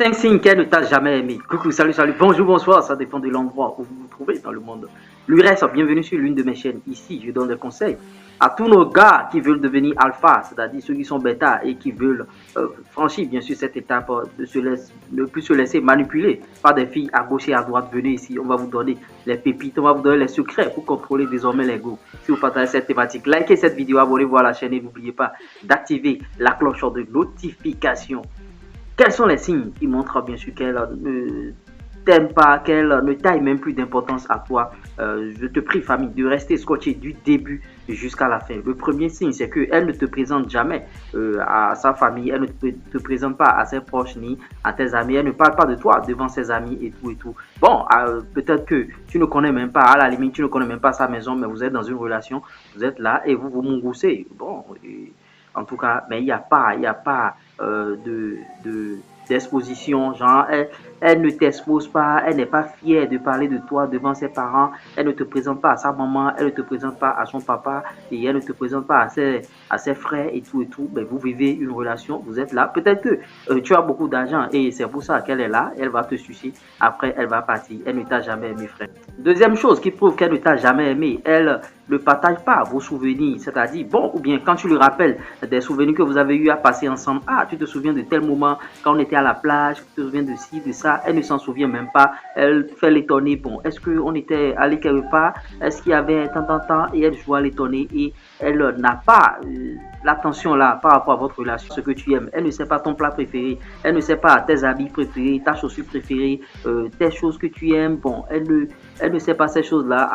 5 signes qu'elle ne t'a jamais aimé. Coucou, salut, salut, bonjour, bonsoir, ça dépend de l'endroit où vous vous trouvez dans le monde. L'URES, bienvenue sur l'une de mes chaînes. Ici, je donne des conseils à tous nos gars qui veulent devenir alpha, c'est-à-dire ceux qui sont bêta et qui veulent franchir bien sûr cette étape de ne plus se laisser manipuler par des filles à gauche et à droite. Venez ici, on va vous donner les pépites, on va vous donner les secrets pour contrôler désormais les go. Si vous partagez cette thématique, likez cette vidéo, abonnez-vous à la chaîne et n'oubliez pas d'activer la cloche de notification. Quels sont les signes qui montrent bien sûr qu'elle ne t'aime pas, qu'elle ne taille même plus d'importance à toi? Je te prie, famille, de rester scotché du début jusqu'à la fin. Le premier signe, c'est qu'elle ne te présente jamais à sa famille, elle ne te présente pas à ses proches ni à tes amis, elle ne parle pas de toi devant ses amis et tout et tout. Bon, peut-être que tu ne connais même pas, à la limite, tu ne connais même pas sa maison, mais vous êtes dans une relation, vous êtes là et vous vous mongoussez. Bon, en tout cas, mais il n'y a pas d'exposition, genre elle ne t'expose pas, elle n'est pas fière de parler de toi devant ses parents, elle ne te présente pas à sa maman, elle ne te présente pas à son papa et elle ne te présente pas à ses frères et tout et tout. Ben, vous vivez une relation, vous êtes là, peut-être que tu as beaucoup d'argent et c'est pour ça qu'elle est là, elle va te sucer, après elle va partir, elle ne t'a jamais aimé, frère. Deuxième chose qui prouve qu'elle ne t'a jamais aimé, elle ne partage pas vos souvenirs, c'est-à-dire, bon, ou bien quand tu lui rappelles des souvenirs que vous avez eu à passer ensemble, ah, tu te souviens de tel moment quand on était à la plage, tu te souviens de ci, de ça, elle ne s'en souvient même pas, elle fait l'étonner, bon, est-ce qu'on était allé quelque part, est-ce qu'il y avait un temps, et elle joue à l'étonner et elle n'a pas l'attention là par rapport à votre relation, ce que tu aimes, elle ne sait pas ton plat préféré, elle ne sait pas tes habits préférés, ta chaussure préférée, tes choses que tu aimes, bon, elle ne sait pas ces choses-là,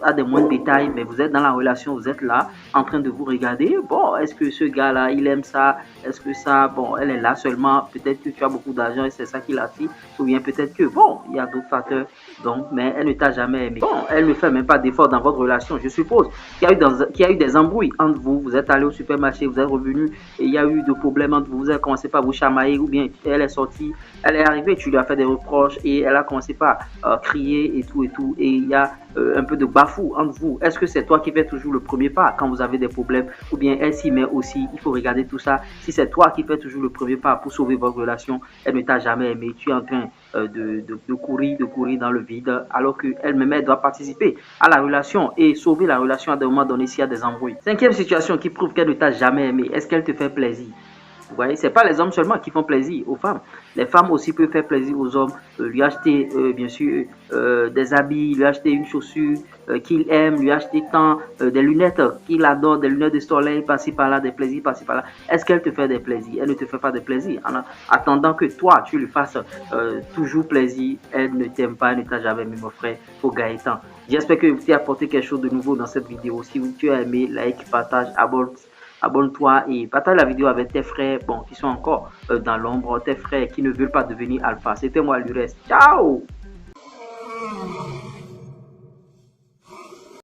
à des moindres détails, mais vous êtes dans la relation, vous êtes là, en train de vous regarder, bon, est-ce que ce gars-là, il aime ça, est-ce que ça, bon, elle est là seulement, peut-être que tu as beaucoup d'argent et c'est ça qui l'attire, ou bien peut-être que, bon, il y a d'autres facteurs, donc, mais elle ne t'a jamais aimé. Bon, elle ne fait même pas d'effort dans votre relation, je suppose qu'il y a eu des embrouilles entre vous, vous êtes allé au supermarché, vous êtes revenu, et il y a eu des problèmes entre vous, vous avez commencé par vous chamailler, ou bien elle est sortie, elle est arrivée, tu lui as fait des reproches, et elle a commencé par crier et tout, et il y a un peu de bafou entre vous. Est-ce que c'est toi qui fais toujours le premier pas quand vous avez des problèmes, ou bien elle s'y met aussi? Il faut regarder tout ça. Si c'est toi qui fais toujours le premier pas pour sauver votre relation, elle ne t'a jamais aimé, tu es en train de courir dans le vide, alors qu'elle-même elle doit participer à la relation et sauver la relation à des moments donnés s'il y a des embrouilles. Cinquième situation qui prouve qu'elle ne t'a jamais aimé, est-ce qu'elle te fait plaisir? Vous voyez, ce n'est pas les hommes seulement qui font plaisir aux femmes. Les femmes aussi peuvent faire plaisir aux hommes, lui acheter bien sûr des habits, lui acheter une chaussure qu'il aime, lui acheter des lunettes qu'il adore, des lunettes de soleil par-ci par-là, des plaisirs par-ci par-là. Est-ce qu'elle te fait des plaisirs? Elle ne te fait pas de plaisir. En attendant que toi, tu lui fasses toujours plaisir, elle ne t'aime pas, elle ne t'a jamais aimé, mon frère, faut gagner temps. J'espère que tu as apporté quelque chose de nouveau dans cette vidéo. Si tu as aimé, like, partage, abonne-toi et partage la vidéo avec tes frères bon, qui sont encore dans l'ombre, tes frères qui ne veulent pas devenir alpha. C'était moi, l'URES. Ciao!